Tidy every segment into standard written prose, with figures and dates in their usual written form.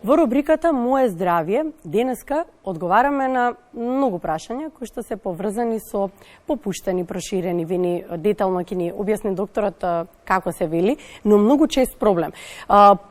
Во рубриката Моje здравје денеска одговараме на многу прашања кои што се поврзани со попуштени, проширени вени. Детално ќе ни објасни докторот како се вели, но многу чест проблем.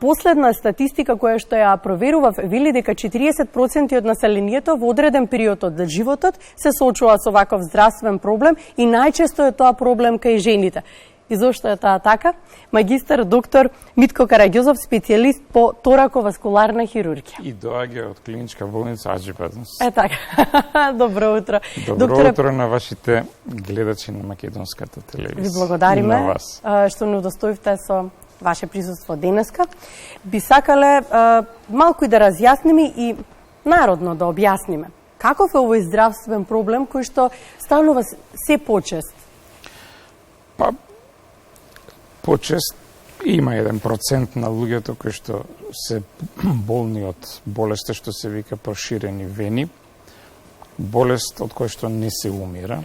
Последна статистика која што ја проверував вели дека 40% од населението во одреден период од животот се соочува со ваков здравствен проблем и најчесто е тоа проблем кај жените. И зошто е тоа така? Магистар доктор Митко Караѓозов, специјалист по тораковаскуларна хирургија. И доаѓа од клиничка болница Аџибаднос. Е така. Добро утро. Добро утро на вашите гледачи на македонската телевизија. Ви благодариме на вас. Што не удостоивте со ваше присуство денеска. Би сакале малку и да разјасниме и народно да објасниме. Каков е овој здравствен проблем кој што станува се почест? Па, почест има 1% на луѓето кои што се болни од болести што се вика проширени вени, болест од која што не се умира,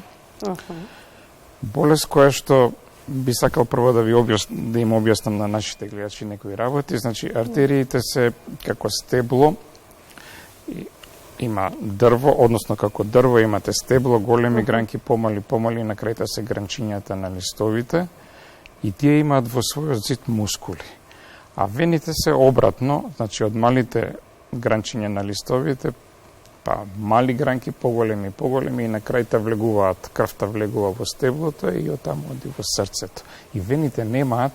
болест која што би сакал прво да да им објаснам на нашите гледачи некои работи. Значи, артериите се како стебло, има дрво, односно како дрво имате стебло, големи гранки, помали, на крајта се гранчињата на листовите, и тие имаат во својот зид мускули. А вените се обратно, значи од малите гранчиња на листовите, па мали гранки, поголеми и на крајта влегуваат, крвта влегува во стеблото и оттаму оди во срцето. И вените немаат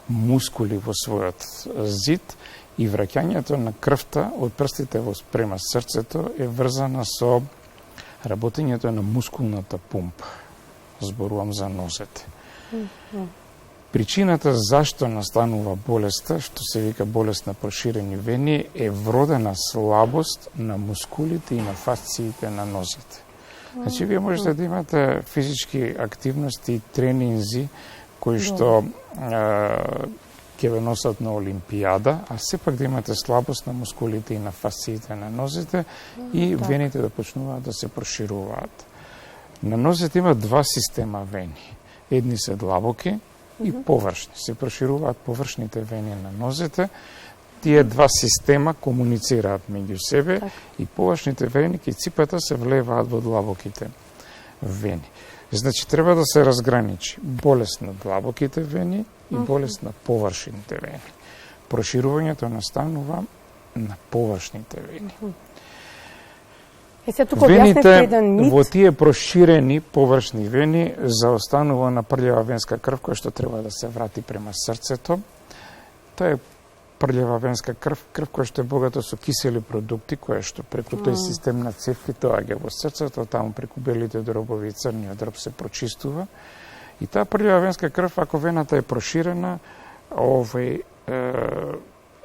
мускули во својот зид и враќањето на крвта од прстите во спрема срцето е врзана со работењето на мускулната пумпа. Зборувам за нозете. Причината зашто настанува болеста, што се вика болест на проширени вени, е вродена слабост на мускулите и на фасциите на нозете. Значи, вие можете да имате физички активности и тренинзи кои што ќе ве носат на Олимпијада, а сепак да имате слабост на мускулите и на фасциите на нозете и вените да почнуваат да се прошируваат. На нозете има два система вени. Едни се длабоки и површни. Се прошируваат површните вени на нозете. Тие два система комуницираат меѓу себе и површните вени ки ципата се влеваат во длабоките вени. Значи, треба да се разграничи болест на длабоките вени и болест на површните вени. Проширувањето настанува на површните вени. Вените во тие проширени површни вени заостанува на прљава венска крв која што треба да се врати према срцето. Тоа е прљава венска крв која што е богата со кисели продукти, која што преку тој систем на цевки доаѓа во срцето, таму преку белите дробови и црниот дроб се прочистува. И таа прљава венска крв, ако вената е проширена,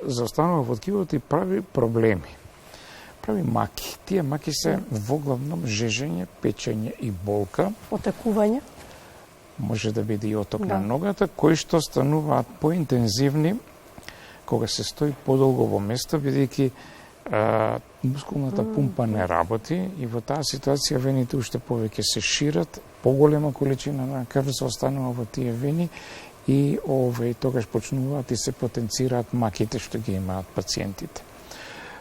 заостанува во ткивото и прави проблеми. Прави маки. Тие маки се воглавном жежење, печење и болка. Отекување. Може да биде и оток на ногата, кои што стануваат поинтензивни кога се стои подолго во место, бидејќи мускулната пумпа не работи и во таа ситуација вените уште повеќе се шират, поголема количина на крв заостанува во тие вени и тогаш почнуваат и се потенцираат маките што ги имаат пациентите.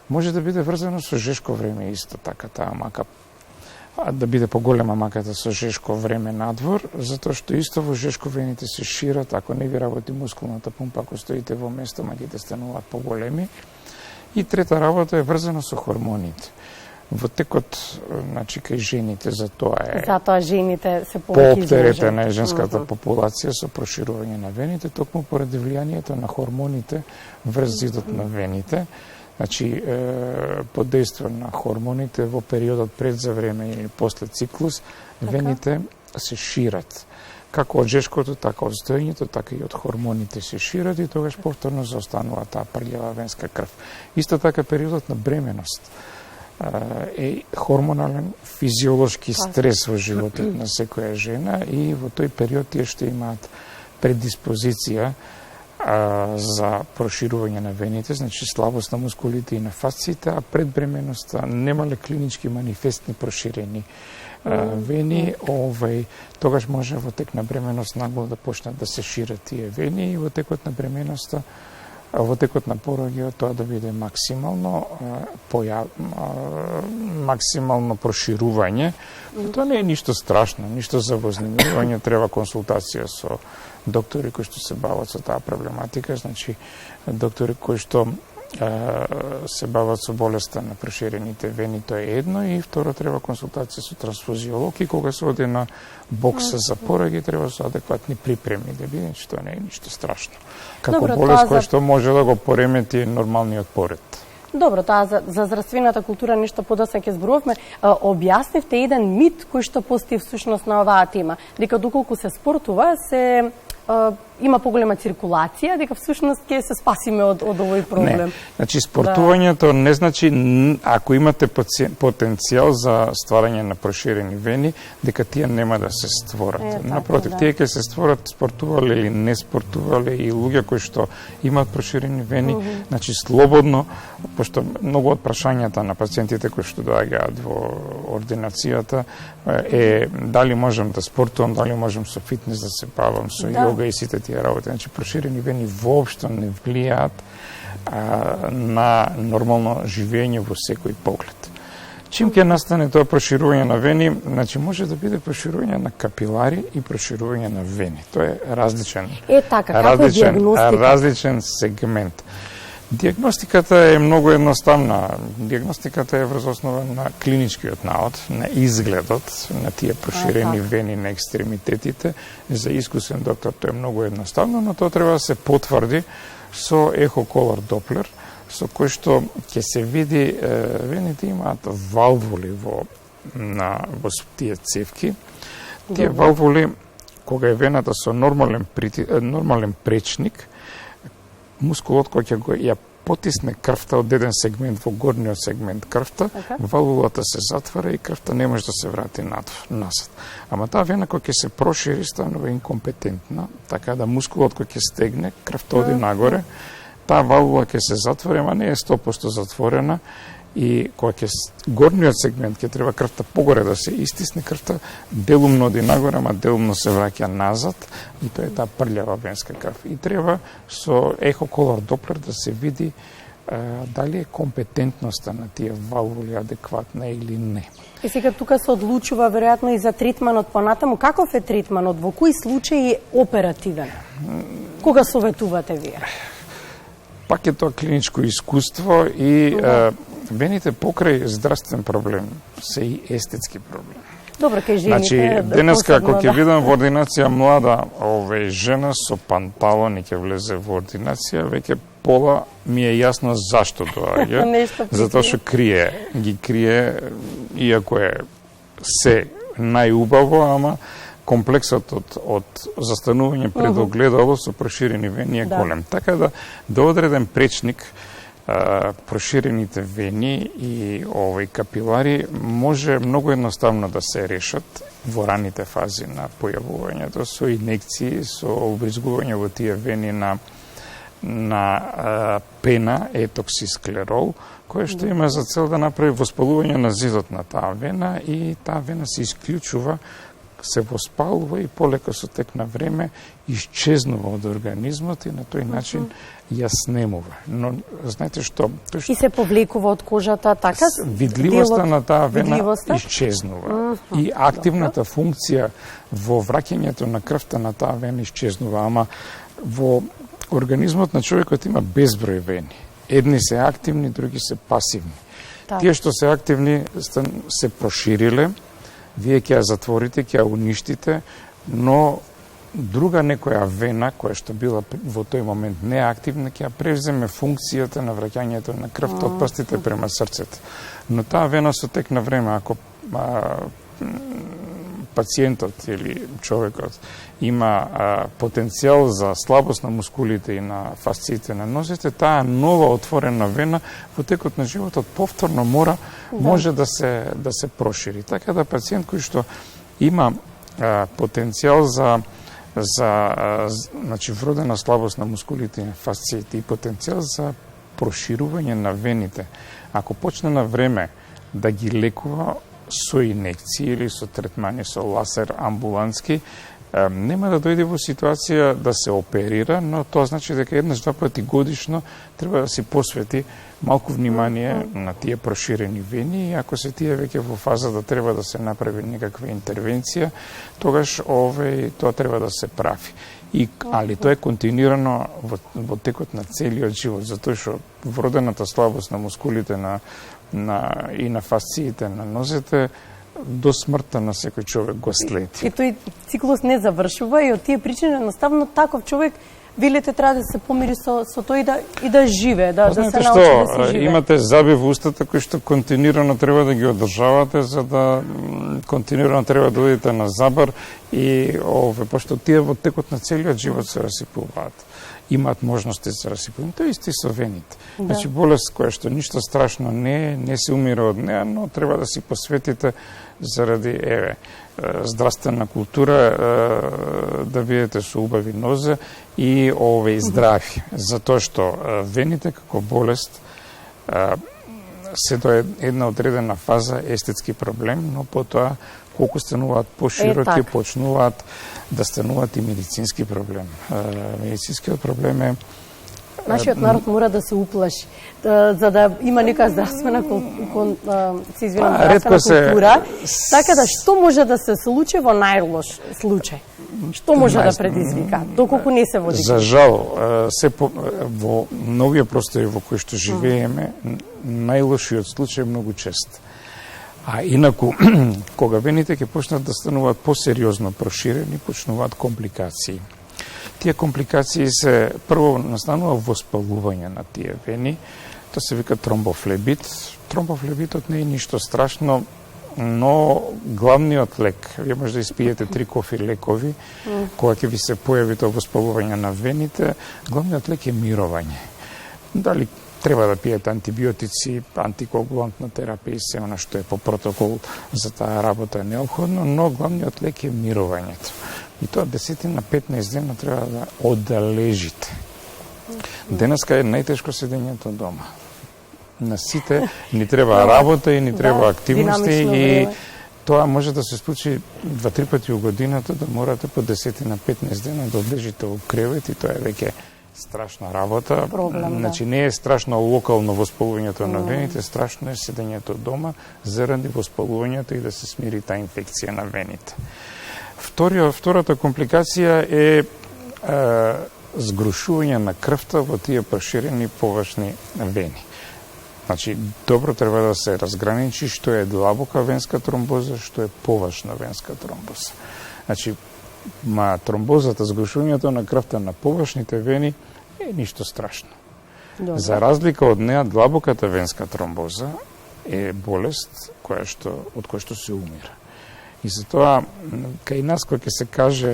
Може да биде врзано со жешко време исто така таа мака, да биде поголема маката со жешко време надвор, затоа што исто во жешко вените се шират, ако не ви работи мускулната пумпа, ако стоите во место, маките стануваат поголеми. И трета работа е врзана со хормоните. Во текот, значи, кај жените, затоа жените се повеќе пооптеретена е женската популација со проширување на вените, токму поради влијанието на хормоните врз зидот на вените. Значи, под дејство на хормоните во периодот пред за време или после циклус, вените се шират. Како од жешкото, така од стоењето, така и од хормоните се шират и тогаш повторно заостанува таа прљава венска крв. Исто така периодот на бременост е хормонален физиолошки стрес во животот на секоја жена и во тој период тие што имаат предиспозиција за проширување на вените, значи слабост на мускулите и на фасциите, а пред бременоста немале клинички манифестни проширени вени, тогаш може во тек на бременост нагло да почнат да се шират тие вени и во текот на бременоста во текот на пороѓајот тоа да биде максимално максимално проширување. Тоа не е ништо страшно, ништо за вознемирување, треба консултација со доктори кои што се бават со таа проблематика, значи доктори кои што се бават со болеста на проширените вени, тоа е едно, и второ треба консултација со трансфузиолог, и кога се оди на бокс за пороѓај треба со адекватни припреми да биде, че тоа не е ништо страшно. Како болест која што може да го поремети нормалниот поред. Добро, тоа за здравствената култура нешто подоцна ќе зборувавме. Објаснивте еден мит кој што постои всушност на оваа тема, дека доколку се спортува, се има поголема циркулација, дека всушност ќе се спасиме од овој проблем. Не, значи спортувањето не значи, ако имате потенцијал за стварање на проширени вени, дека тие нема да се створат. Напротив, тие ќе се створат спортувале или не спортувале, и луѓе кои што имаат проширени вени, значи слободно, пошто многу од прашањата на пациентите кои што доаѓаат во ординацијата е дали можам да спортувам, дали можам со фитнес да се бавам, со йога и сите тие работи. Значи, проширени вени воопшто не влијаат на нормално живење во секој поглед. Чим ќе настане тоа проширување на вени, значи може да биде проширување на капилари и проширување на вени. Тоа е различен, различен сегмент. Диагностиката е многу едноставна. Диагностиката е врз основа на клиничкиот наод, на изгледот на тие проширени вени на екстремитетите. За искусен доктор тоа е многу едноставно, но тоа треба да се потврди со ехоколор Доплер, со кој што ќе се види вените имаат валвули во тие цевки. Тие валвули, кога е вената со нормален пречник, мускулот кој ќе го ја потисне крвта од еден сегмент во горниот сегмент крвта, валвулата се затвара и крвта не може да се врати назад. Ама таа вена кој ќе се прошири станува инкомпетентна, така да мускулот кој ќе стегне, крвта оди нагоре, таа валвула ќе се затвори, ама не е 100% затворена, и кога ќе горниот сегмент ќе треба крвта погоре да се истисне, крвта делумно оди нагоре, ама делумно се враќа назад, и тоа е таа прљава венска крв. И треба со ехоколор Доплер да се види дали е компетентноста на тие валвули адекватна или не. И сега тука се одлучува веројатно и за третманот понатаму. Каков е третманот? Во кои случаи е оперативен? Кога советувате вие? Пак е тоа клиничко искуство и вените покрај здравствен проблем се и естетски проблем. Добро, кај жените. Значи, денеска, ако ќе видам во ординација млада жена со панталони ќе влезе во ординација, веќе пола ми е јасно зашто доаѓа. Затоа што ги крие, иако е се најубаво, ама комплексот од застанување пред огледало со проширени вени е голем. Така да, до одреден пречник, проширените вени и капилари може многу едноставно да се решат во раните фази на појавувањето, со инекции, со обризгување во тие вени на пена, етоксисклерол, кој што има за цел да направи воспалување на зидот на таа вена, и таа вена се исклучува, се воспалува и полека со тек на време исчезнува од организмот и на тој начин ја снемува. Но знаете што? И се повлекува од кожата, така? Видливоста на таа вена исчезнува. И активната функција во враќањето на крвта на таа вена исчезнува. Ама во организмот на човекот има безброј вени. Едни се активни, други се пасивни. Тие што се активни се прошириле, вие ќе ја затворите, ќе ја уништите, но друга некоја вена, која што била во тој момент неактивна, ќе ја превземе функцијата на враќањето на крвта од прстите према срцето. Но таа вена со тек на време, ако пациентот или човекот има потенцијал за слабост на мускулите и на фасциите на нозите, таа нова отворена вена во текот на животот повторно може да се прошири. Така да пациент кој што има потенцијал за значи вродена слабост на мускулите и на фасциите и потенцијал за проширување на вените, ако почне на време да ги лекува со инекции или со третмани со ласер амбулантски, нема да дојде во ситуација да се оперира, но тоа значи дека еднаш два пати годишно треба да се посвети малку внимание на тие проширени вени, и ако се тие веќе во фаза да треба да се направи некаква интервенција, тогаш тоа треба да се прави. Али тоа е континуирано во текот на целиот живот, затоа што вродената слабост на мускулите и на фасциите на нозете до смртта на секој човек го следи. И тој циклус не завршува, и од тие причини едноставно таков човек, велите, треба да се помири со тоа и да живее, да се научи да се живее. Имате заби во устата кои што континуирано треба да ги одржавате, за да континуирано треба да одите на забар, и пошто тие во текот на целиот живот се расипуваат. Имаат можности за расипување. Тоа исти со вените. Да. Значи, болест која што ништо страшно не се умира од неа, но треба да си посветите заради здравствена култура, да бидете со убави нозе и здрави. Затоа што вените како болест се до една одредена фаза естетски проблем, но потоа колку стануваат пошироки, почнуваат да стануваат и медицински проблем. Медицинскиот проблем е нашиот народ мора да се уплаши, за да има нека здравствена култура. Така да, што може да се случи во најлош случај? Што може да предизвика, доколку не се води? За жал, во новија простори во кои што живееме, најлошиот случај е многу чест. А инаку, кога вените ќе почнат да стануваат посериозно проширени, почнуваат компликации. Тие компликации се, прво настанува воспалување на тие вени, тоа се вика тромбофлебит. Тромбофлебитот не е ништо страшно, но главниот лек, вие може да испиете 3 кофи лекови, кога ќе ви се појави тоа воспалување на вените, главниот лек е мирување. Дали треба да пиете антибиотици, антикоагулантна терапија и се она што е по протокол за таа работа е неопходно, но главниот лек е мирувањето. И тоа 10 на 15 дена треба да одалежите. Денеска е најтешко седењето дома. На сите ни треба работа и ни треба активности, и тоа може да се случи 2-3 пати во годината, да морате по 10 на 15 дена да одлежите во кревет, и тоа е веќе страшна работа. Значи не е страшно локално воспалувањето на вените, страшно е седењето дома заради воспалувањето и да се смири таа инфекција на вените. Втората компликација е згрушување на крвта во тие проширени површни вени. Значи, добро треба да се разграничи што е длабока венска тромбоза, што е површна венска тромбоза. Значи, тромбозата, згрушувањето на крвта на површните вени е ништо страшно. Добре. За разлика од неа, длабоката венска тромбоза е болест од која што се умира. И затоа, кај нас, кој ќе се каже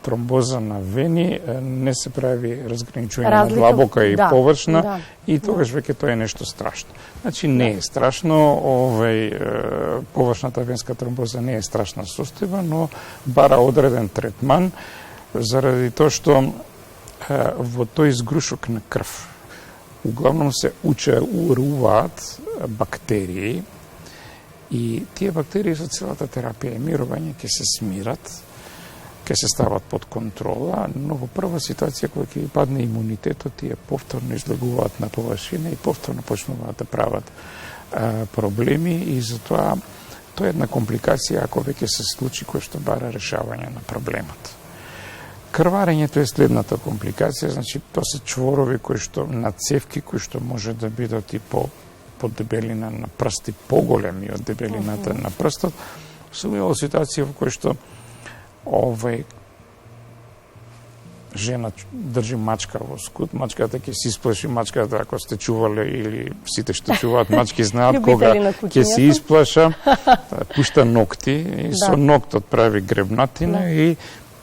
тромбоза на вени, не се прави разграничување на длабока и површна, и тогаш веќе тоа е нешто страшно. Значи, не е страшно, површната венска тромбоза не е страшна состојба, но бара одреден третман, заради тоа што во тој згрушок на крв углавном се уруваат бактерии, и тие бактерии со целата терапија и мирување ќе се смират, ќе се стават под контрола, но во прва ситуација кога ќе падне имунитетот, тие повторно излегуваат на површина и повторно почнуваат да прават проблеми, и затоа тоа е една компликација ако веќе се случи кој што бара решавање на проблемот. Крварењето е следната компликација, значи тоа се чворови кои што на цевки кои што може да бидат и по дебелина на прсти, поголеми од дебелината на прстот. Се имало ситуација во кој што жена држи мачка во скут, мачката ќе се исплаши, мачката ако сте чувале или сите што чуваат мачки знаат кога ќе се исплаша, пушта ногти и со ноктот прави гребнатина и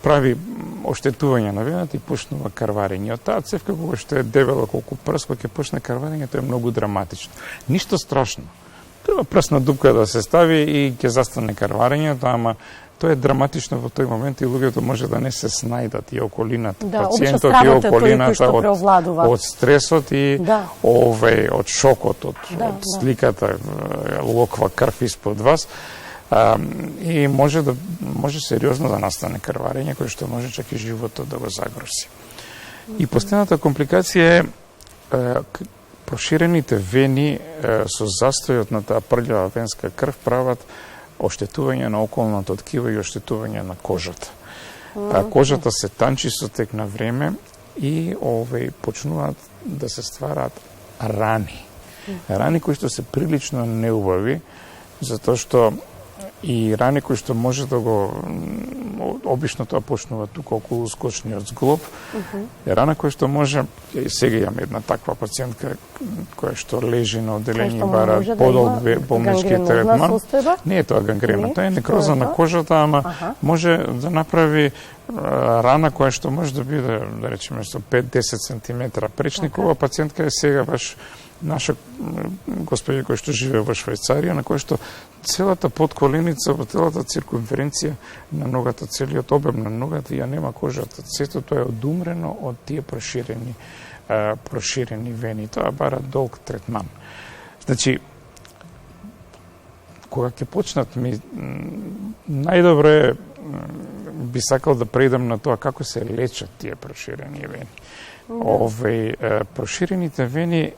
прави оштетување на вената и почнува крварење. Од таа цевка кога што е дебела колку прст, кога ќе почне крварењето е многу драматично. Ништо страшно. Треба прсна дупка да се стави и ќе застане крварењето, ама тоа е драматично во тој момент и луѓето може да не се снајдат и околината, пациентот и околината од стресот и од шокот, од сликата локва крв испод вас. И може сериозно да настане крварење, кој што може чак и животот да го загрози. И последната компликација е проширените вени со застојот на таа прљава венска крв прават оштетување на околното ткиво и оштетување на кожата. Кожата се танчи со тек на време и почнуваат да се ствараат рани. Рани кои што се прилично неубави, затоа што и рани кои што може да го обично тоа почнува тука околу скочниот зглоб. Рана која што може, сега имам една таква пациентка која што лежи на одделение бара подолг болнички третман. Не е тоа гангрена, тоа е некроза на кожата, ама може да направи рана која што може да биде, да речеме, со 5-10 сантиметра пречникова. Пациентка е сега баш наша господја која што живее во Швајцарија, на која што целата подколеница, целата циркумференција на ногата, целиот обем на ногата ја нема кожата. Сето тоа е одумрено од тие проширени вени. Тоа бара долг третман. Значи, кога ќе почнат најдобро е би сакал да преидам на тоа како се лечат тие проширени вени. Проширените вени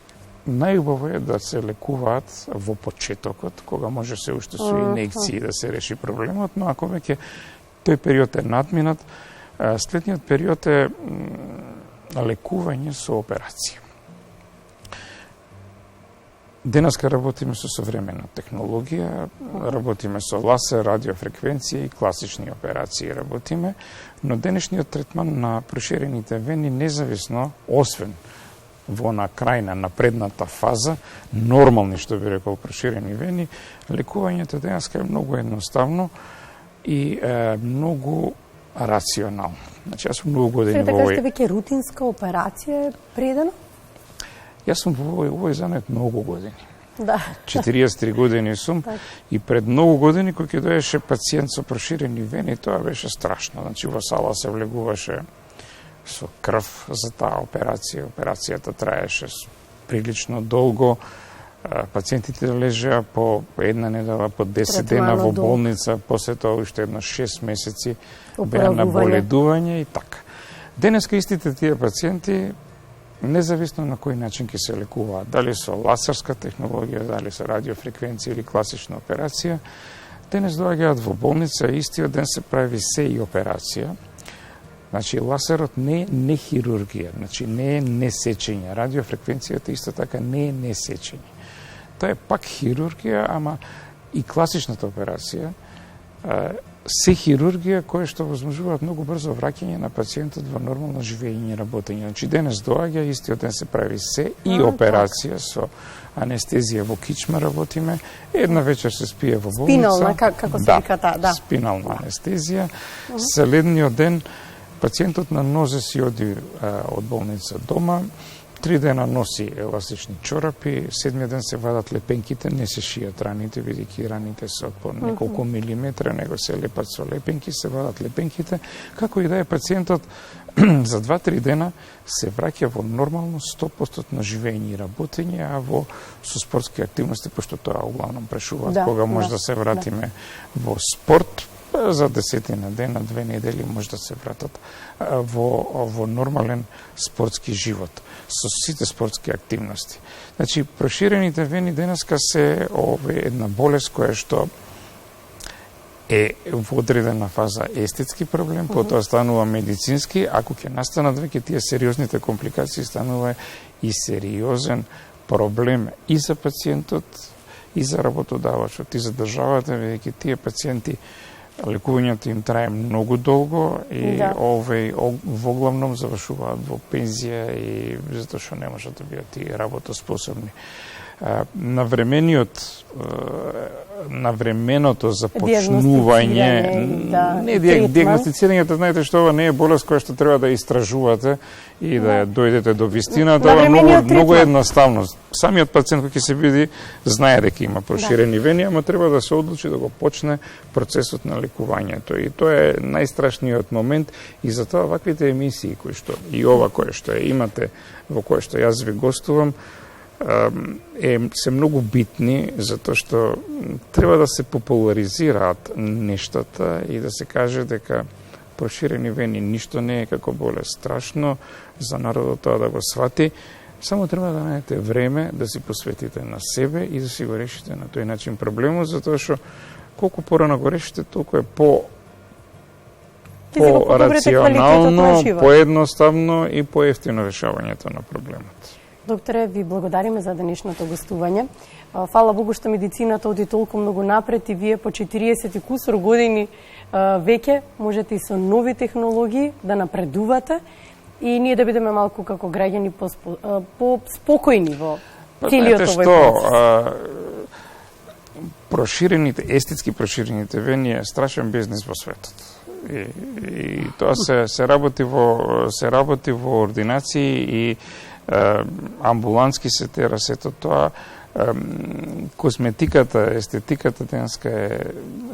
најубаво е да се лекуваат во почетокот, кога може се уште со инекции да се реши проблемот, но ако веќе тој период е надминат, следниот период е лекување со операција. Денеска работиме со современа технологија, работиме со лазер, радиофреквенција и класични операции работиме, но денешниот третман на проширените вени независно, освен во на крајна, напредната фаза, нормални, што би рекол, проширени вени, лекувањето денеска е многу едноставно и многу рационално. Значи, јас сум многу години во овој... Така што веќе рутинска операција е предена? Јас сум во овој занет многу години. Да. 43 години сум и пред многу години кој ќе доеше пациент со проширени вени, тоа беше страшно. Значи, во сала се влегуваше со крв за таа операција. Операцијата траеше прилично долго. Пациентите лежеа по една недела, по 10 дена во болница, после тоа уште едно 6 месеци беа на боледување и така. Денеска истите тие пациенти, независно на кој начин ќе се лекуваат, дали со лазерска технологија, дали со радиофреквенција или класична операција, денес доаѓаат во болница и истиот ден се прави се и операција. Значи, лазерот не е нехирургија, значи не е несечење. Радиофреквенцијата исто така не е несечење. Тоа е пак хирургија, ама и класичната операција се хирургија која што возможуваат многу брзо враќање на пациентот во нормално живење и работење. Значи, денес доаѓа, истиот ден се прави се и операција со анестезија во кичма работиме, една вечер се спие во болница. Спинална, како се вика таа, да. Спинална анестезија. Следниот ден пациентот на нозе си оди од болница дома, 3 дена носи еластични чорапи, 7 ден се вадат лепенките, не се шијат раните, бидејќи раните се од по неколку милиметра, него се лепат со лепенки, се вадат лепенките, како и да е пациентот за 2-3 дена се враќа во нормално 100% живење и работење, а со спортски активности, пошто тоа углавном прешуваат, кога може да се вратиме во спорт, за 10 дена, 2 недели може да се вратат во нормален спортски живот, со сите спортски активности. Значи, проширените вени денеска се една болест која што е во одредена фаза естетски проблем, потоа станува медицински, ако ќе настанат веќе тие сериозните компликации, станува и сериозен проблем и за пациентот, и за работодавачот, и за државата, веќе тие пациенти лекувањето им трае многу долго и во главном завршуваат во пензија и затоа што не можат да бидат и работоспособни. Навременото започнување, диагностицирањето, знаете што ова не е болест која што треба да истражувате и да дојдете до вистината, ова многу едноставно. Самиот пациент кој ќе се види знае дека има проширени вени, ама треба да се одлучи да го почне процесот на лекувањето. И тоа е најстрашниот момент и затоа ваквите емисии кои што и ова кое што имате, во кое што јас ви гостувам, се многу битни, затоа што треба да се популаризираат нештата и да се каже дека проширени вени ништо не е како болест страшно, за народот тоа да го свати. Само треба да најдете време да си посветите на себе и да си го решите на тој начин проблемот, затоа што колку порано го решите, толку е по-рационално, поедноставно и поевтино решавањето на проблемот. Докторе, ви благодариме за денешното гостување. Фала Богу што медицината оди толку многу напред и вие по 40 и кусор години веќе можете и со нови технологии да напредувате и ние да бидеме малку како граѓани по-спокојни во целиот овој процес. Естетски проширените вени е страшен бизнис во светот. И тоа се работи во ординации и амбулантски се тера сето тоа. Косметиката, естетиката денеска е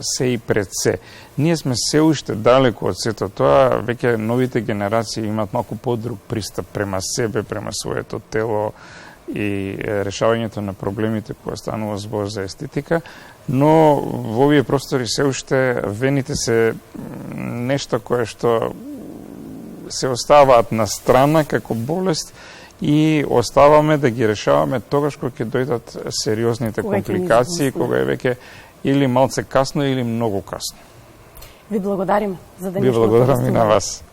се и пред се. Ние сме се уште далеко од сето тоа, веќе новите генерации имаат малку подруг пристап према себе, према своето тело и решавањето на проблемите кога станува збор за естетика, но во овие простори се уште вените се нешто кое што се оставаат на страна како болест и оставаме да ги решаваме тогаш кога ќе дојдат сериозните компликации, кога е веќе или малце касно или многу касно. Ви благодарим за денешното. Ви благодарам и на вас.